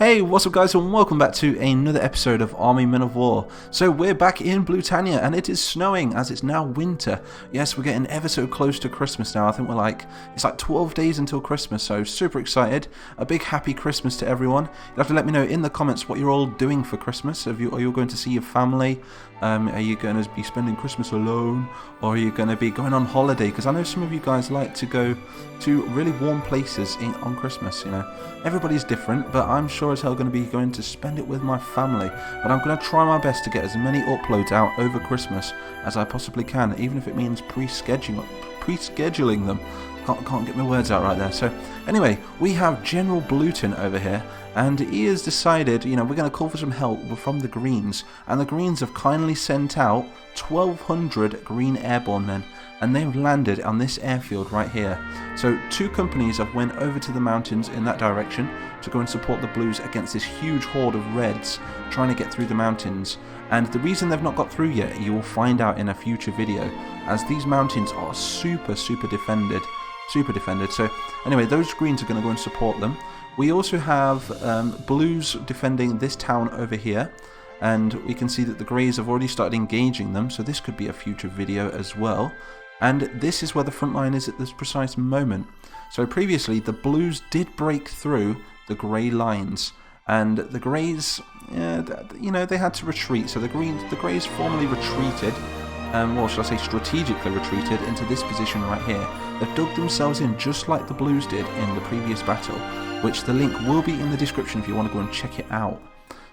Hey, what's up guys, and welcome back to another episode of Army Men of War. So we're back in Blutannia and it is snowing as it's now winter. Yes, we're getting ever so close to Christmas now. I think it's like 12 days until Christmas, so super excited. A big happy Christmas to everyone. You'll have to let me know in the comments what you're all doing for Christmas. Are you going to see your family? Are you going to be spending Christmas alone? Or are you going to be going on holiday? Because I know some of you guys like to go to really warm places on Christmas, you know. Everybody's different, but I'm sure as hell going to be going to spend it with my family. But I'm going to try my best to get as many uploads out over Christmas as I possibly can, even if it means pre-scheduling them. Can't get my words out right there. So anyway, we have General Blutan over here, and he has decided, you know, we're going to call for some help from the Greens, and the Greens have kindly sent out 1,200 Green Airborne men, and they've landed on this airfield right here. So two companies have went over to the mountains in that direction to go and support the Blues against this huge horde of Reds trying to get through the mountains. And the reason they've not got through yet, you will find out in a future video, as these mountains are super defended. So anyway, those Greens are going to go and support them. We also have Blues defending this town over here, and we can see that the Greys have already started engaging them, so this could be a future video as well. And this is where the front line is at this precise moment. So previously the Blues did break through the Grey lines, and the Greys, you know, they had to retreat. So the Greys formally retreated, or should I say strategically retreated into this position right here. They've dug themselves in just like the Blues did in the previous battle, which the link will be in the description if you want to go and check it out.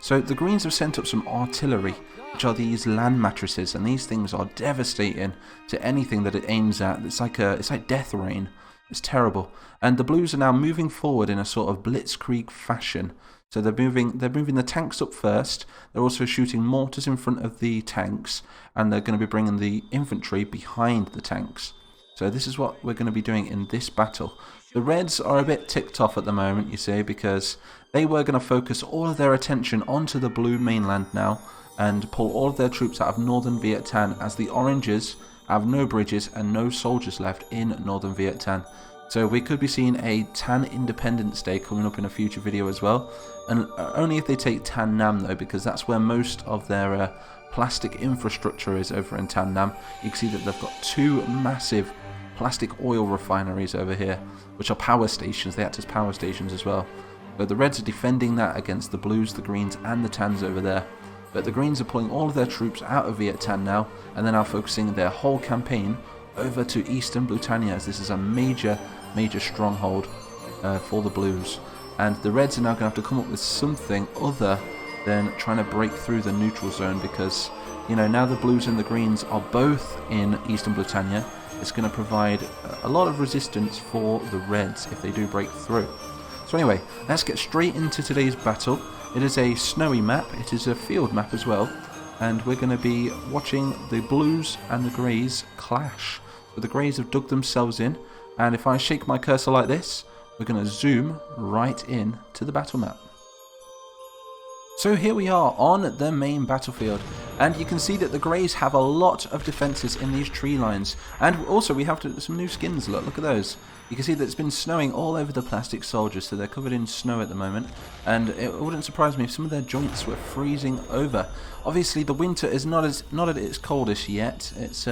So the Greens have sent up some artillery, which are these land mattresses, and these things are devastating to anything that it aims at. It's like death rain. It's terrible. And the Blues are now moving forward in a sort of blitzkrieg fashion. So they're moving the tanks up first. They're also shooting mortars in front of the tanks, and they're going to be bringing the infantry behind the tanks. So this is what we're going to be doing in this battle. The Reds are a bit ticked off at the moment, you see, because they were going to focus all of their attention onto the Blue mainland now and pull all of their troops out of northern Viet Thanh, as the Oranges have no bridges and no soldiers left in northern Viet Thanh. So we could be seeing a Thanh Independence Day coming up in a future video as well, and only if they take Thanh Nam though, because that's where most of their plastic infrastructure is over in Thanh Nam. You can see that they've got two massive plastic oil refineries over here, which are power stations. They act as power stations as well. But the Reds are defending that against the Blues, the Greens and the Thans over there. But the Greens are pulling all of their troops out of Viet Thanh now, and they're now focusing their whole campaign over to Eastern Blutannia, as this is a major stronghold for the Blues. And the Reds are now going to have to come up with something other than trying to break through the neutral zone, because, you know, now the Blues and the Greens are both in Eastern Blutannia. It's going to provide a lot of resistance for the Reds if they do break through. So anyway, let's get straight into today's battle. It is a snowy map, it is a field map as well, and we're going to be watching the Blues and the Greys clash. So the Greys have dug themselves in, and if I shake my cursor like this, we're going to zoom right in to the battle map. So here we are on the main battlefield, and you can see that the Greys have a lot of defences in these tree lines, and also we have some new skins. Look at those. You can see that it's been snowing all over the plastic soldiers, so they're covered in snow at the moment, and it wouldn't surprise me if some of their joints were freezing over. Obviously the winter is not at its coldest yet. It's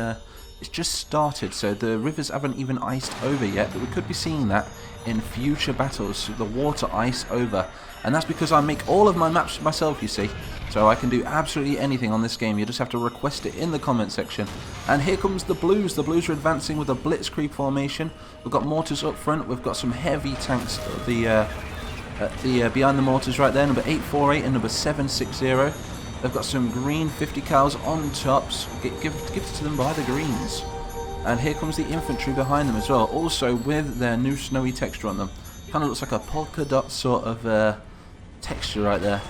just started, so the rivers haven't even iced over yet, but we could be seeing that in future battles, the water ice over. And that's because I make all of my maps myself, you see, so I can do absolutely anything on this game. You just have to request it in the comment section. And here comes the Blues. The Blues are advancing with a blitzkrieg formation. We've got mortars up front, we've got some heavy tanks behind the mortars right there, number 848 and number 760. They've got some green 50 cals on tops, gifted to them by the Greens. And here comes the infantry behind them as well, also with their new snowy texture on them. Kind of looks like a polka dot sort of texture right there.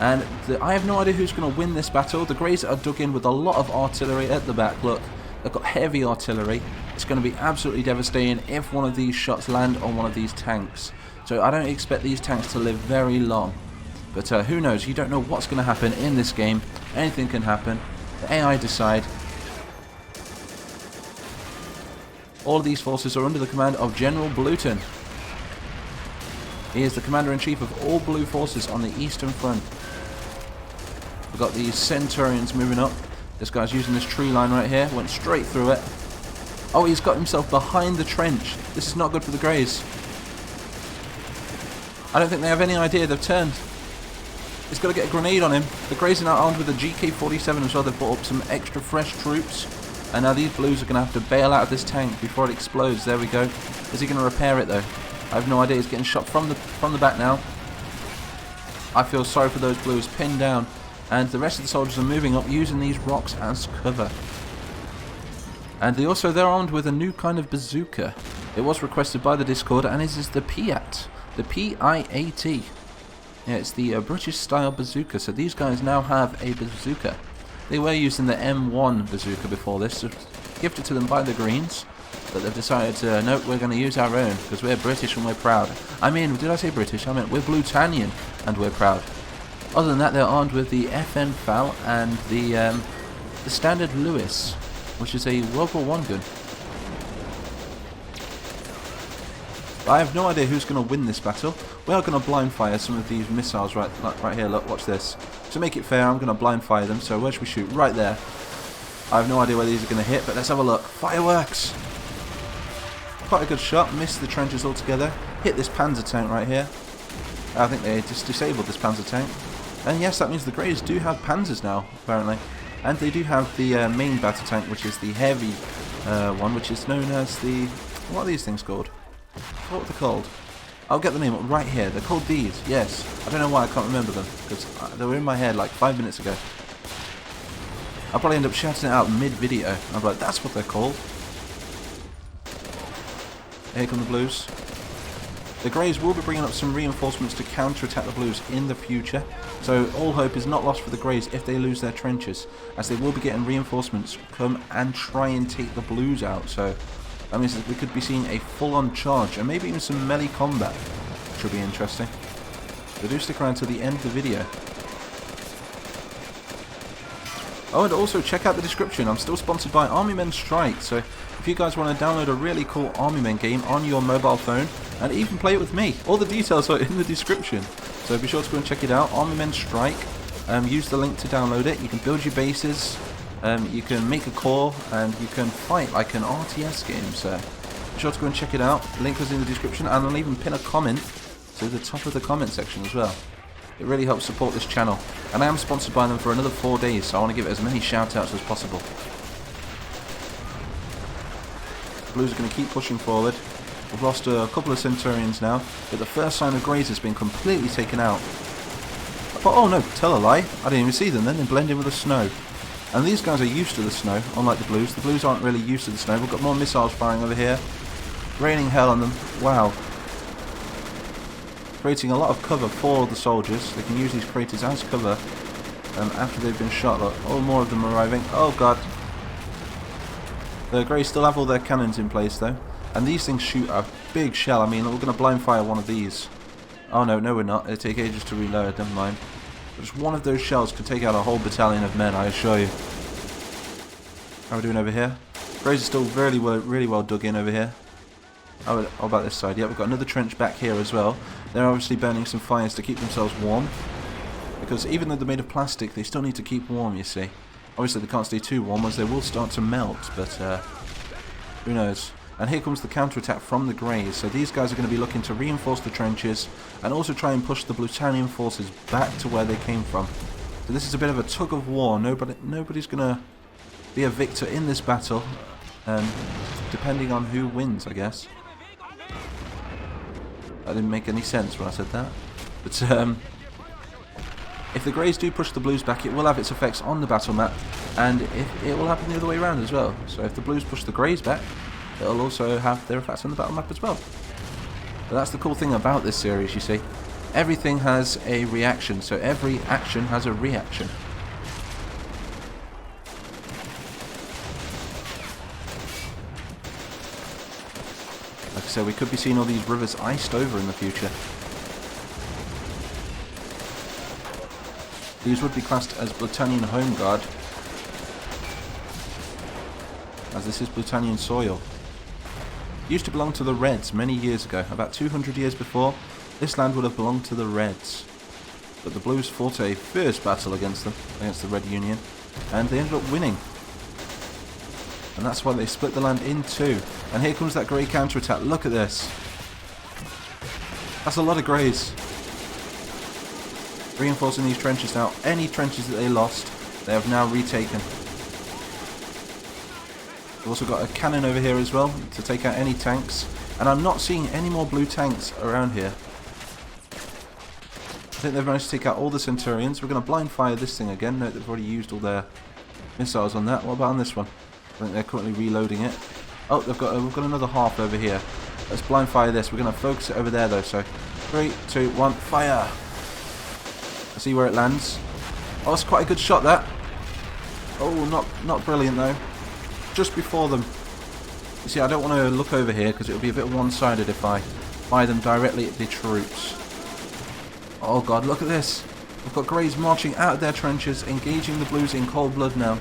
And I have no idea who's going to win this battle. The Greys are dug in with a lot of artillery at the back. Look, they've got heavy artillery. It's going to be absolutely devastating if one of these shots land on one of these tanks. So I don't expect these tanks to live very long. But who knows? You don't know what's going to happen in this game. Anything can happen. The AI decide. All of these forces are under the command of General Blutan. He is the commander-in-chief of all blue forces on the Eastern Front. We've got these Centurions moving up. This guy's using this tree line right here. Went straight through it. Oh, he's got himself behind the trench. This is not good for the Greys. I don't think they have any idea they've turned. He's got to get a grenade on him. The Greys are now armed with a GK-47 as well. They've brought up some extra fresh troops. And now these blues are going to have to bail out of this tank before it explodes. There we go. Is he going to repair it though? I have no idea. He's getting shot from the back now. I feel sorry for those blues pinned down. And the rest of the soldiers are moving up using these rocks as cover. And they're armed with a new kind of bazooka. It was requested by the Discord, and it is the PIAT. The P-I-A-T. Yeah, it's the British style bazooka. So these guys now have a bazooka. They were using the M1 bazooka before this, gifted to them by the Greens. But they've decided, nope, we're going to use our own, because we're British and we're proud. I mean, did I say British? I meant we're Blutannian and we're proud. Other than that, they're armed with the FN FAL and the standard Lewis, which is a World War I gun. I have no idea who's going to win this battle. We are going to blind fire some of these missiles right here. Look, watch this. To make it fair, I'm going to blind fire them. So where should we shoot? Right there. I have no idea where these are going to hit, but let's have a look. Fireworks! Quite a good shot. Missed the trenches altogether. Hit this Panzer tank right here. I think they just disabled this Panzer tank. And yes, that means the Greys do have Panzers now, apparently. And they do have the main battle tank, which is the heavy one, which is known as the... What are these things called? What are they called? I'll get the name right here. They're called these, yes. I don't know why I can't remember them, because they were in my head like 5 minutes ago. I'll probably end up shouting it out mid-video. I'm like, that's what they're called. Here come the blues. The Greys will be bringing up some reinforcements to counter-attack the blues in the future. So all hope is not lost for the Greys if they lose their trenches, as they will be getting reinforcements come and try and take the blues out. So that means that we could be seeing a full-on charge and maybe even some melee combat, which will be interesting. So do stick around to the end of the video. Oh, and also check out the description. I'm still sponsored by Army Men Strike, so if you guys want to download a really cool Army Men game on your mobile phone and even play it with me, all the details are in the description. So be sure to go and check it out. Army Men Strike. Use the link to download it. You can build your bases, you can make a corps, and you can fight like an RTS game. So be sure to go and check it out. Link is in the description, and I'll even pin a comment to the top of the comment section as well. It really helps support this channel. And I am sponsored by them for another 4 days, so I want to give it as many shout-outs as possible. The Blues are going to keep pushing forward. We've lost a couple of Centurions now, but the first sign of Greys has been completely taken out. But, oh no, tell a lie. I didn't even see them then. They blend in with the snow. And these guys are used to the snow, unlike the Blues. The Blues aren't really used to the snow. We've got more missiles firing over here. Raining hell on them. Wow. Creating a lot of cover for the soldiers. They can use these craters as cover after they've been shot. Look, oh, more of them arriving. Oh god. The Greys still have all their cannons in place though. And these things shoot a big shell. I mean, we're going to blind fire one of these. Oh no, no we're not. It'll take ages to reload, never mind. But just one of those shells could take out a whole battalion of men, I assure you. How are we doing over here? Greys are still really well dug in over here. How about this side? Yeah, we've got another trench back here as well. They're obviously burning some fires to keep themselves warm. Because even though they're made of plastic, they still need to keep warm, you see. Obviously they can't stay too warm as they will start to melt, but who knows. And here comes the counterattack from the Greys. So these guys are going to be looking to reinforce the trenches and also try and push the Blutannian forces back to where they came from. So this is a bit of a tug of war. Nobody's going to be a victor in this battle, depending on who wins, I guess. That didn't make any sense when I said that. But if the Greys do push the Blues back, it will have its effects on the battle map, and it will happen the other way around as well. So if the Blues push the Greys back, it'll also have their effects on the battle map as well. But that's the cool thing about this series, you see. Everything has a reaction, so every action has a reaction. Like I said, we could be seeing all these rivers iced over in the future. These would be classed as Blutannian Home Guard, as this is Blutannian soil. Used to belong to the Reds many years ago, about 200 years before. this land would have belonged to the Reds. But the Blues fought a fierce battle against them, against the Red Union, and they ended up winning. And that's why they split the land in two. And here comes that grey counterattack. Look at this. That's a lot of greys. Reinforcing these trenches now. Any trenches that they lost, they have now retaken. We've also got a cannon over here as well to take out any tanks. And I'm not seeing any more blue tanks around here. I think they've managed to take out all the Centurions. We're going to blind fire this thing again. Note they've already used all their missiles on that. What about on this one? I think they're currently reloading it. Oh, we've got another half over here. Let's blind fire this. We're going to focus it over there though. So 3, 2, 1, fire! Let's see where it lands. Oh, that's quite a good shot, that. Oh, not brilliant though. Just before them. You see, I don't want to look over here because it would be a bit one-sided if I fire them directly at the troops. Oh god, look at this. We've got Greys marching out of their trenches, engaging the Blues in cold blood now.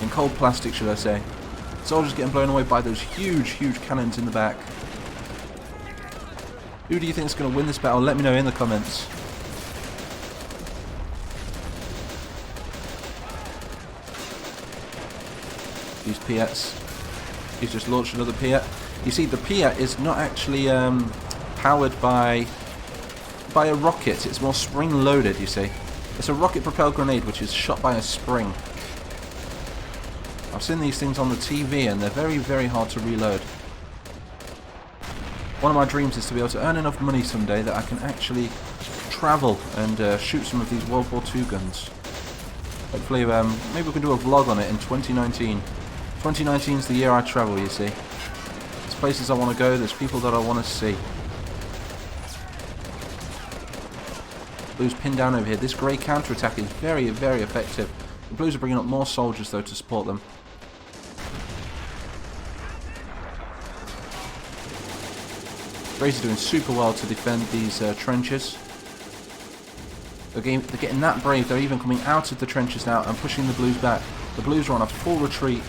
In cold plastic, should I say. Soldiers getting blown away by those huge, huge cannons in the back. Who do you think is going to win this battle? Let me know in the comments. Use Piats. He's just launched another Piat. You see, the Piat is not actually powered by a rocket. It's more spring-loaded, you see. It's a rocket-propelled grenade which is shot by a spring. I've seen these things on the TV and they're very, very hard to reload. One of my dreams is to be able to earn enough money someday that I can actually travel and shoot some of these World War II guns. Hopefully, maybe we can do a vlog on it in 2019. 2019 is the year I travel, you see. There's places I want to go, there's people that I want to see. Blues pinned down over here. This grey counter-attack is very, very effective. The Blues are bringing up more soldiers, though, to support them. Greys are doing super well to defend these trenches. They're getting that brave. They're even coming out of the trenches now and pushing the Blues back. The Blues are on a full retreat.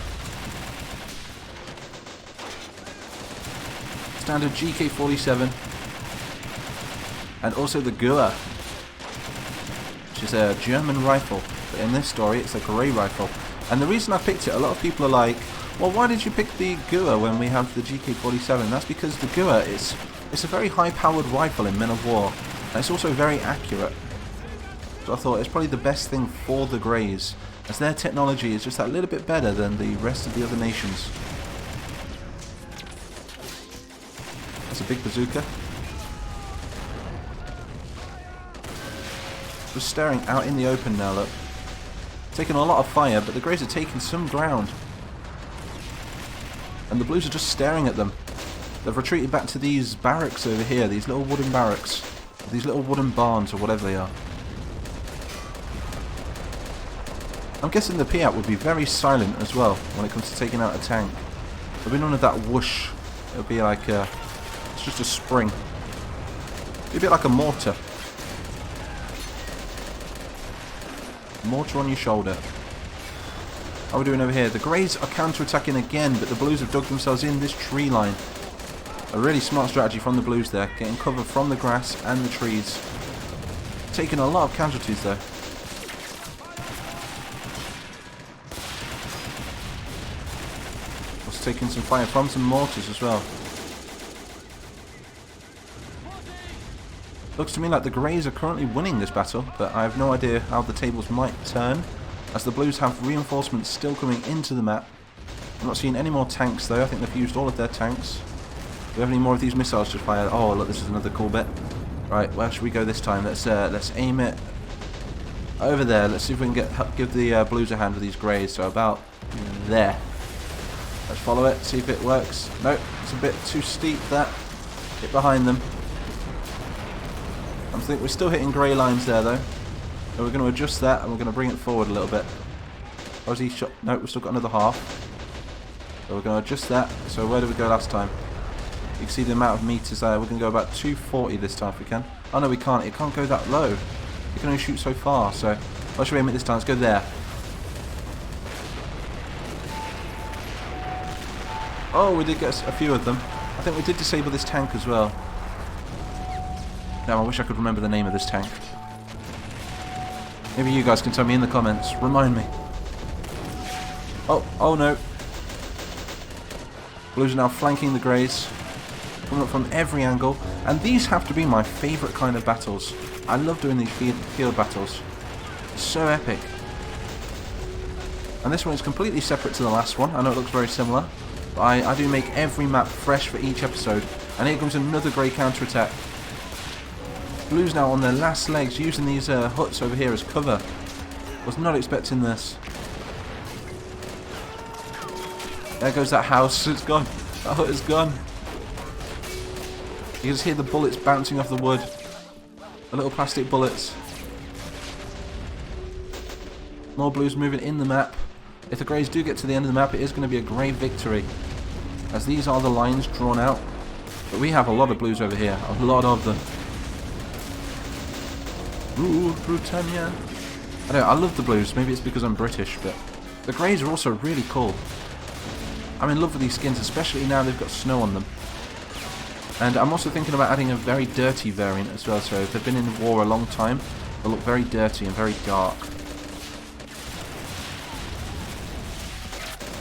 Standard GK-47. And also the Gua, which is a German rifle. But in this story, it's a grey rifle. And the reason I picked it, a lot of people are like, well, why did you pick the Gua when we have the GK-47? That's because the Gua it's a very high-powered rifle in Men of War. And it's also very accurate. So I thought it's probably the best thing for the Greys, as their technology is just that little bit better than the rest of the other nations. That's a big bazooka. Just staring out in the open now, look. Taking a lot of fire, but the Greys are taking some ground. And the Blues are just staring at them. They've retreated back to these barracks over here, these little wooden barracks. These little wooden barns, or whatever they are. I'm guessing the Piat would be very silent as well when it comes to taking out a tank. There'll be none of that whoosh. It'll be like it's just a spring. It'll be a bit like a mortar. Mortar on your shoulder. How are we doing over here? The Greys are counter-attacking again, but the Blues have dug themselves in this tree line. A really smart strategy from the Blues there, getting cover from the grass and the trees. Taking a lot of casualties though. Also taking some fire from some mortars as well. Looks to me like the Greys are currently winning this battle, but I have no idea how the tables might turn, as the Blues have reinforcements still coming into the map. I'm not seeing any more tanks though. I think they've used all of their tanks. Do we have any more of these missiles to fire? Oh look, this is another cool bit. Right, where should we go this time? Let's aim it over there. Let's see if we can give the Blues a hand with these Greys. So about there. Let's follow it, see if it works. Nope, it's a bit too steep, that. Get behind them. I think we're still hitting grey lines there though. So we're going to adjust that and we're going to bring it forward a little bit. Or is he shot? No, we've still got another half. So we're going to adjust that. So where did we go last time? You can see the amount of meters there. We're going to go about 240 this time if we can. Oh no, we can't. It can't go that low. It can only shoot so far. So where should we aim it this time? Let's go there. Oh, we did get a few of them. I think we did disable this tank as well. Damn, I wish I could remember the name of this tank. Maybe you guys can tell me in the comments. Remind me. Oh no. Blues are now flanking the Greys. Coming up from every angle. And these have to be my favourite kind of battles. I love doing these field battles. It's so epic. And this one is completely separate to the last one. I know it looks very similar. But I do make every map fresh for each episode. And here comes another Grey counter-attack. Blues now on their last legs, using these huts over here as cover. Was not expecting this. There goes that house. It's gone. That hut is gone. You can just hear the bullets bouncing off the wood. The little plastic bullets. More Blues moving in the map. If the Greys do get to the end of the map, it is going to be a Grey victory. As these are the lines drawn out. But we have a lot of Blues over here. A lot of them. Ooh, Blutannia. I love the Blues. Maybe it's because I'm British, but the Greys are also really cool. I'm in love with these skins, especially now they've got snow on them. And I'm also thinking about adding a very dirty variant as well, so if they've been in war a long time, they'll look very dirty and very dark.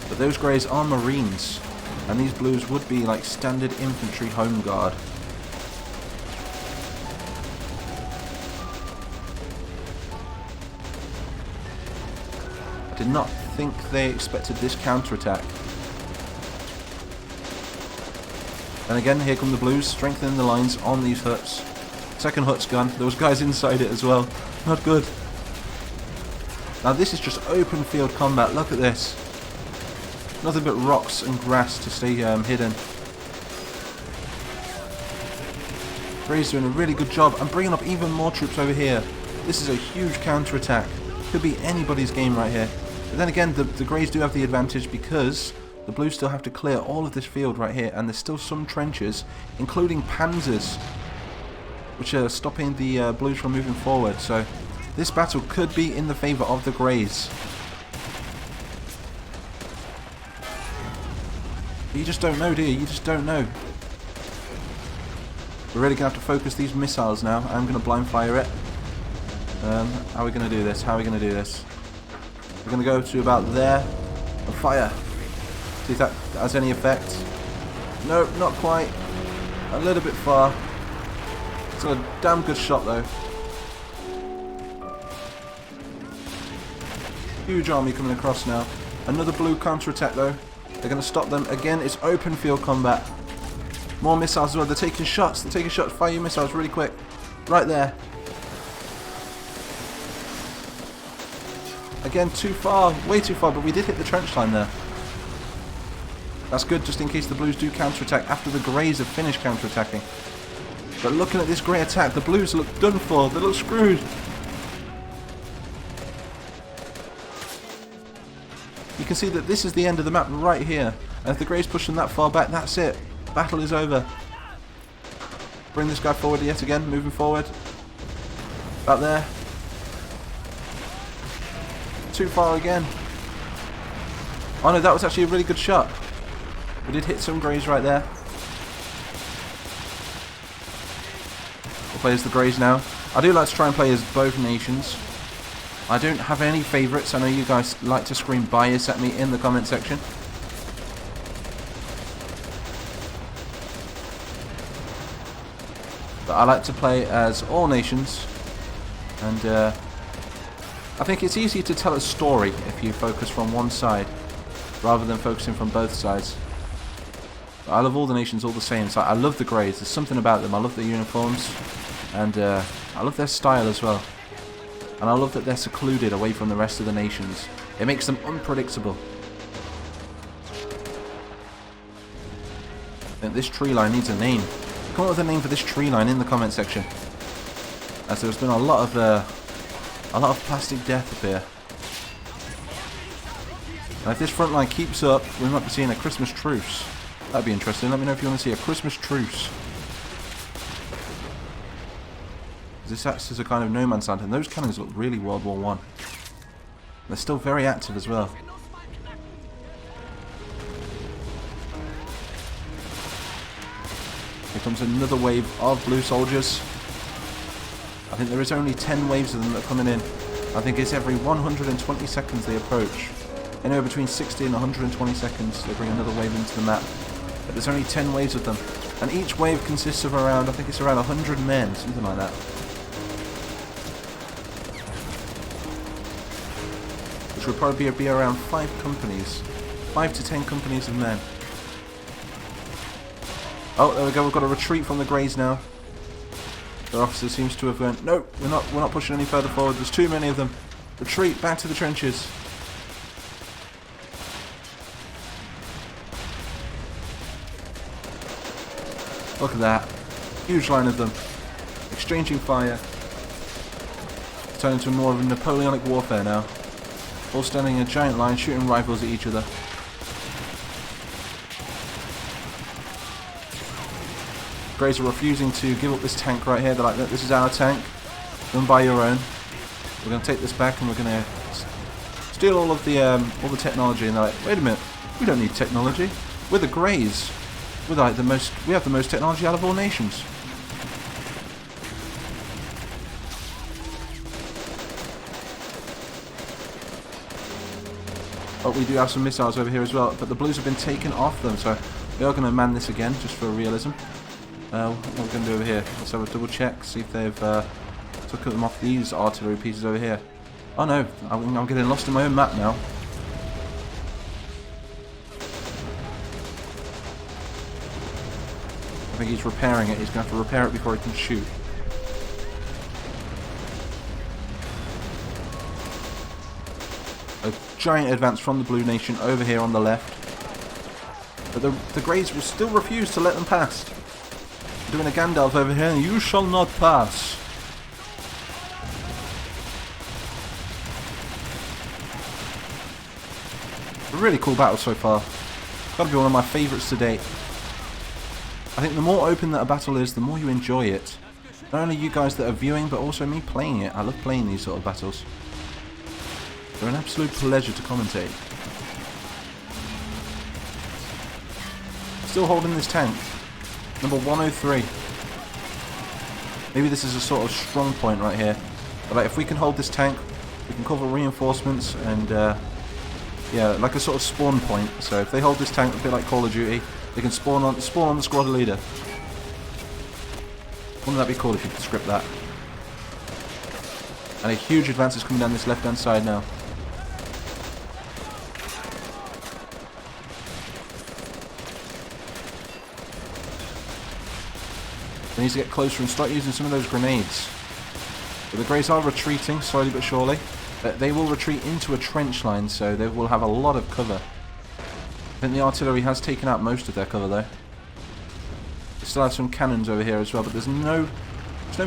But those Greys are Marines, and these Blues would be like standard infantry home guard. Did not think they expected this counter-attack. And again, here come the Blues, strengthening the lines on these huts. Second hut's gone. There was guys inside it as well. Not good. Now this is just open field combat. Look at this. Nothing but rocks and grass to stay hidden. Grey's doing a really good job. I'm bringing up even more troops over here. This is a huge counter-attack. Could be anybody's game right here. But then again, the Greys do have the advantage because the Blues still have to clear all of this field right here, and there's still some trenches, including panzers, which are stopping the Blues from moving forward. So this battle could be in the favour of the Greys. You just don't know, do you? You just don't know. We're really going to have to focus these missiles now. I'm going to blind fire it. How are we going to do this? How are we going to do this? We're going to go to about there and fire. See if that has any effect. No, not quite. A little bit far. It's a damn good shot though. Huge army coming across now. Another Blue counter-attack though. They're going to stop them. Again, it's open field combat. More missiles as well. They're taking shots. They're taking shots. Fire your missiles really quick. Right there. Again, too far. Way too far, but we did hit the trench line there. That's good, just in case the Blues do counter-attack after the Greys have finished counter-attacking. But looking at this Grey attack, the Blues look done for. They look screwed. You can see that this is the end of the map right here. And if the Greys push them that far back, that's it. Battle is over. Bring this guy forward yet again, moving forward. About there. Too far again. Oh no, that was actually a really good shot. We did hit some Greys right there. We'll play as the Greys now. I do like to try and play as both nations. I don't have any favourites. I know you guys like to scream bias at me in the comment section. But I like to play as all nations. And I think it's easier to tell a story if you focus from one side rather than focusing from both sides. But I love all the nations all the same. So I love the Greys. There's something about them. I love their uniforms. And I love their style as well. And I love that they're secluded away from the rest of the nations. It makes them unpredictable. I think this tree line needs a name. Come up with a name for this tree line in the comment section. As there's been a lot of plastic death up here. And if this front line keeps up, we might be seeing a Christmas truce. That'd be interesting. Let me know if you want to see a Christmas truce. This acts as a kind of no man's land, and those cannons look really World War I. They're still very active as well. Here comes another wave of Blue soldiers. think there is only 10 waves of them that are coming in. I think it's every 120 seconds they approach. Anywhere between 60 and 120 seconds they bring another wave into the map. But there's only 10 waves of them. And each wave consists of around, I think it's around 100 men, something like that. Which would probably be around 5 companies. 5 to 10 companies of men. Oh, there we go, we've got a retreat from the Greys now. Their officer seems to have went, no, we're not pushing any further forward, there's too many of them. Retreat, back to the trenches. Look at that. Huge line of them. Exchanging fire. Turning into more of a Napoleonic warfare now. All standing in a giant line, shooting rifles at each other. Greys are refusing to give up this tank right here. They're like, this is our tank. Run by your own. We're going to take this back and we're going to steal all the technology. And they're like, wait a minute, we don't need technology. We're the Greys. We're like we have the most technology out of all nations. Oh, we do have some missiles over here as well, but the blues have been taken off them, so we are going to man this again, just for realism. What we're going to do over here, let's have a double check, see if they've took them off these artillery pieces over here. Oh no, I'm getting lost in my own map now. I think he's repairing it. He's going to have to repair it before he can shoot. A giant advance from the Blue Nation over here on the left. But the Greys will still refuse to let them pass. They're doing a Gandalf over here. You shall not pass. A really cool battle so far. Got to be one of my favourites to date. I think the more open that a battle is, the more you enjoy it. Not only you guys that are viewing, but also me playing it. I love playing these sort of battles. They're an absolute pleasure to commentate. Still holding this tank. Number 103. Maybe this is a sort of strong point right here. But like, if we can hold this tank, we can cover reinforcements and yeah, like a sort of spawn point. So if they hold this tank, a bit like Call of Duty, they can spawn on the squad leader. Wouldn't that be cool if you could script that? And a huge advance is coming down this left-hand side now. They need to get closer and start using some of those grenades. But the Greys are retreating, slowly but surely. But they will retreat into a trench line, so they will have a lot of cover. I think the artillery has taken out most of their cover though. They still have some cannons over here as well, but there's no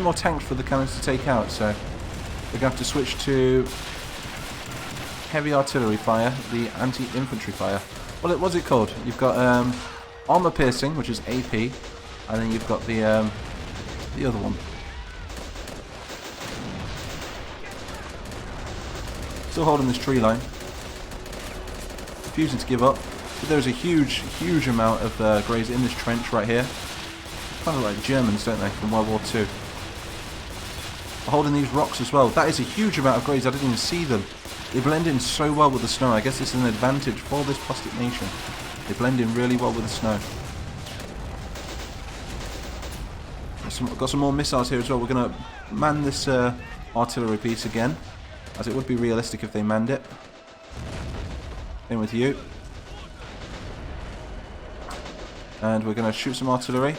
more tanks for the cannons to take out, so we're going to have to switch to heavy artillery fire, the anti-infantry fire. What's it called? You've got armor piercing, which is AP, and then you've got the other one. Still holding this tree line. Refusing to give up. But there's a huge amount of Greys in this trench right here. Kind of like Germans, don't they, from World War II. Holding these rocks as well. That is a huge amount of Greys. I didn't even see them. They blend in so well with the snow. I guess this is an advantage for this plastic nation. They blend in really well with the snow. Got some more missiles here as well. We're going to man this artillery piece again, as it would be realistic if they manned it. In with you. And we're going to shoot some artillery.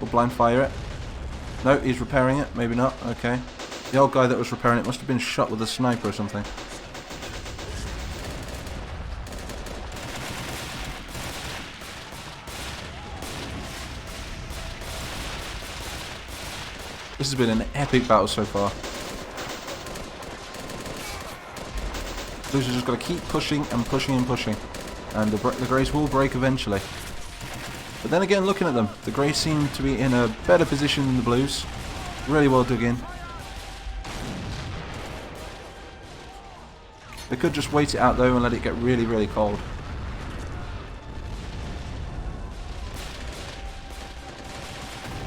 We'll blind fire it. No, he's repairing it. Maybe not. Okay. The old guy that was repairing it must have been shot with a sniper or something. This has been an epic battle so far. Blues have just got to keep pushing and pushing and pushing. And the Greys will break eventually. But then again, looking at them, the Greys seem to be in a better position than the Blues. Really well dug in. They could just wait it out though and let it get really, really cold.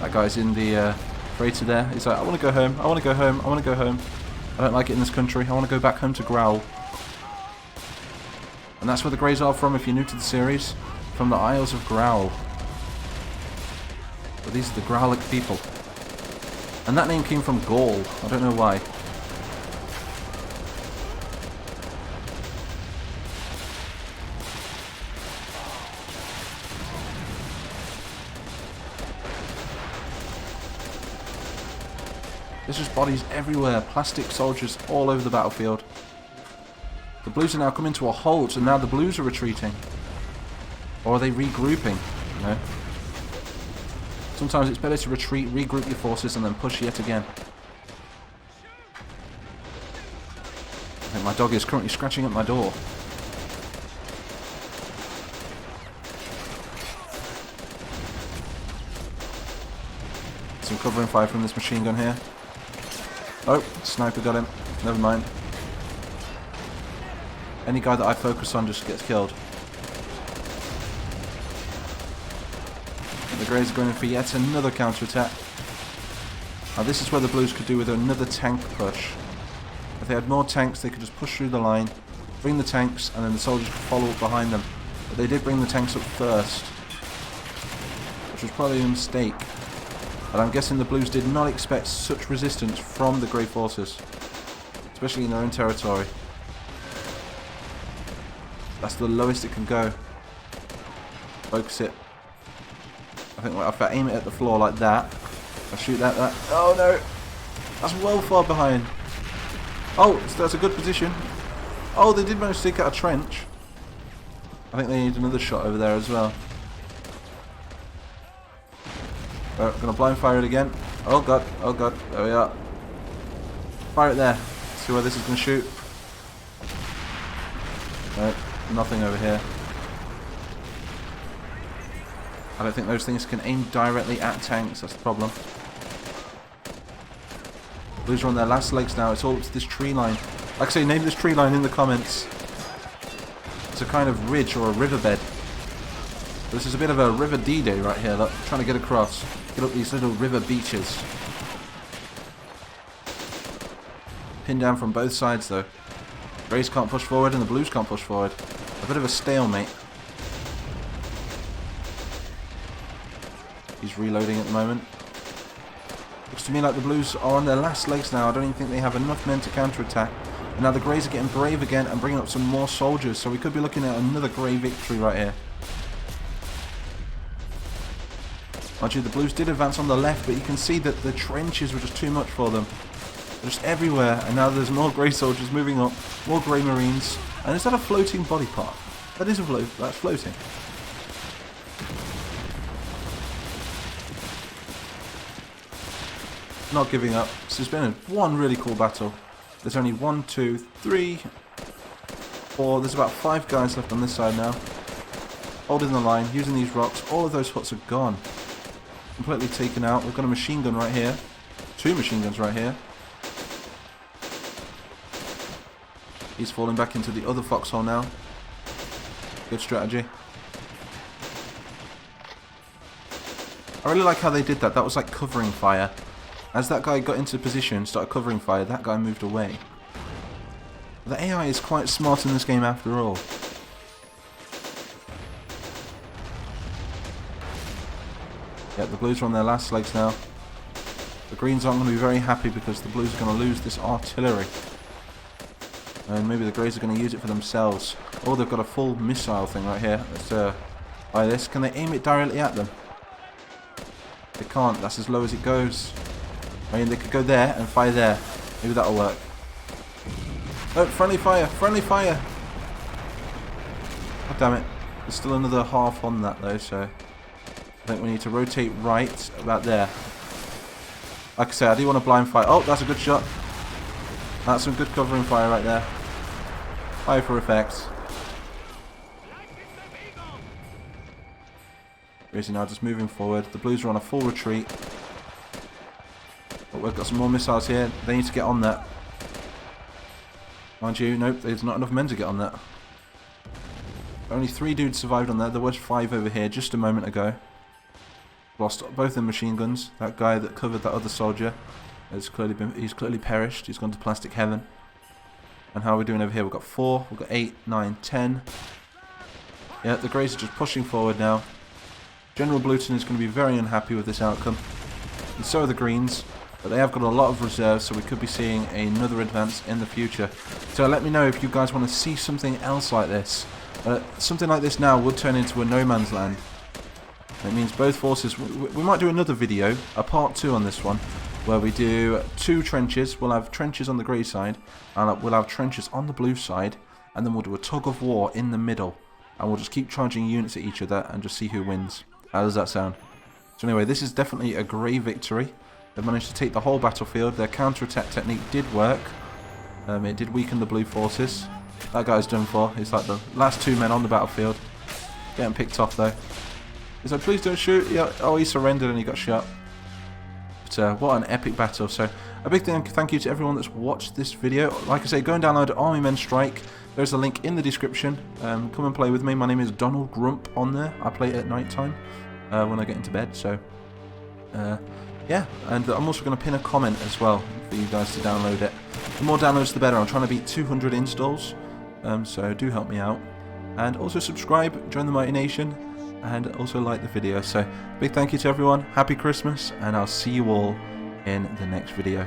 That guy's in the Freighter there. He's like, I want to go home. I want to go home. I want to go home. I don't like it in this country. I want to go back home to Growl. And that's where the Greys are from if you're new to the series. From the Isles of Growl. But these are the Growlic people. And that name came from Gaul. I don't know why. There's just bodies everywhere. Plastic soldiers all over the battlefield. The Blues are now coming to a halt, and now the Blues are retreating. Or are they regrouping? No. Sometimes it's better to retreat, regroup your forces, and then push yet again. I think my dog is currently scratching at my door. Some covering fire from this machine gun here. Oh, sniper got him. Never mind. Any guy that I focus on just gets killed. The Greys are going in for yet another counter-attack. Now this is where the Blues could do with another tank push. If they had more tanks, they could just push through the line, bring the tanks, and then the soldiers could follow up behind them. But they did bring the tanks up first, which was probably a mistake. But I'm guessing the Blues did not expect such resistance from the Grey forces, especially in their own territory. That's the lowest it can go. Focus it. I think if I aim it at the floor like that, I shoot that. Oh no! That's well far behind. Oh, so that's a good position. Oh, they did manage to take out a trench. I think they need another shot over there as well. Oh, I'm gonna blind fire it again. Oh god, there we are. Fire it there. See where this is gonna shoot. No, nothing over here. I don't think those things can aim directly at tanks, that's the problem. Blues are on their last legs now, it's all to this tree line. Like I say, name this tree line in the comments. It's a kind of ridge or a riverbed. This is a bit of a river D-Day right here, look, trying to get across. Get up these little river beaches. Pinned down from both sides though. Greys can't push forward and the Blues can't push forward. A bit of a stalemate. He's reloading at the moment. Looks to me like the Blues are on their last legs now. I don't even think they have enough men to counter-attack. And now the Greys are getting brave again and bringing up some more soldiers. So we could be looking at another Grey victory right here. Mind you, the Blues did advance on the left, but you can see that the trenches were just too much for them. They're just everywhere. And now there's more Grey soldiers moving up. More Grey Marines. And is that a floating body part? That is that's floating. Not giving up. So it's been one really cool battle. There's only 1, 2, 3, 4. There's about 5 guys left on this side now. Holding the line, using these rocks. All of those huts are gone. Completely taken out. We've got a machine gun right here. 2 machine guns right here. He's falling back into the other foxhole now. Good strategy. I really like how they did that. That was like covering fire. As that guy got into position, started covering fire, that guy moved away. The AI is quite smart in this game after all. Yeah, the Blues are on their last legs now. The Greens aren't going to be very happy because the Blues are going to lose this artillery. And maybe the Greys are going to use it for themselves. Oh, they've got a full missile thing right here. Let's buy this. Can they aim it directly at them? They can't. That's as low as it goes. I mean, they could go there and fire there. Maybe that'll work. Oh, friendly fire! Friendly fire! God damn it. There's still another half on that though, so I think we need to rotate right about there. Like I said, I do want to blind fire. Oh, that's a good shot. That's some good covering fire right there. Fire for effects. Crazy now, just moving forward. The Blues are on a full retreat. But we've got some more missiles here. They need to get on that. Mind you, nope, there's not enough men to get on that. Only 3 dudes survived on that. There was 5 over here just a moment ago. Lost both their machine guns. That guy that covered that other soldier he's clearly perished. He's gone to plastic heaven. And how are we doing over here? We've got 4, we've got 8, 9, 10. Yeah, the Greys are just pushing forward now. General Bluton is going to be very unhappy with this outcome. And so are the Greens. But they have got a lot of reserves, so we could be seeing another advance in the future. So let me know if you guys want to see something else like this. Something like this now would turn into a no man's land. It means both forces... We might do another video, a part 2 on this one, where we do 2 trenches. We'll have trenches on the grey side, and we'll have trenches on the blue side, and then we'll do a tug of war in the middle. And we'll just keep charging units at each other and just see who wins. How does that sound? So anyway, this is definitely a grey victory. They've managed to take the whole battlefield. Their counter-attack technique did work. It did weaken the blue forces. That guy's done for. He's like the last 2 men on the battlefield. Getting picked off though. He's like, please don't shoot. Yeah. Oh, he surrendered and he got shot. But what an epic battle. So a big thank you to everyone that's watched this video. Like I say, go and download Army Men Strike. There's a link in the description. Come and play with me. My name is Donald Grump on there. I play it at night time when I get into bed. So yeah, and I'm also going to pin a comment as well for you guys to download it. The more downloads the better. I'm trying to beat 200 installs, so do help me out. And also subscribe, join the Mighty Nation, and also like the video. So big thank you to everyone, happy Christmas, and I'll see you all in the next video.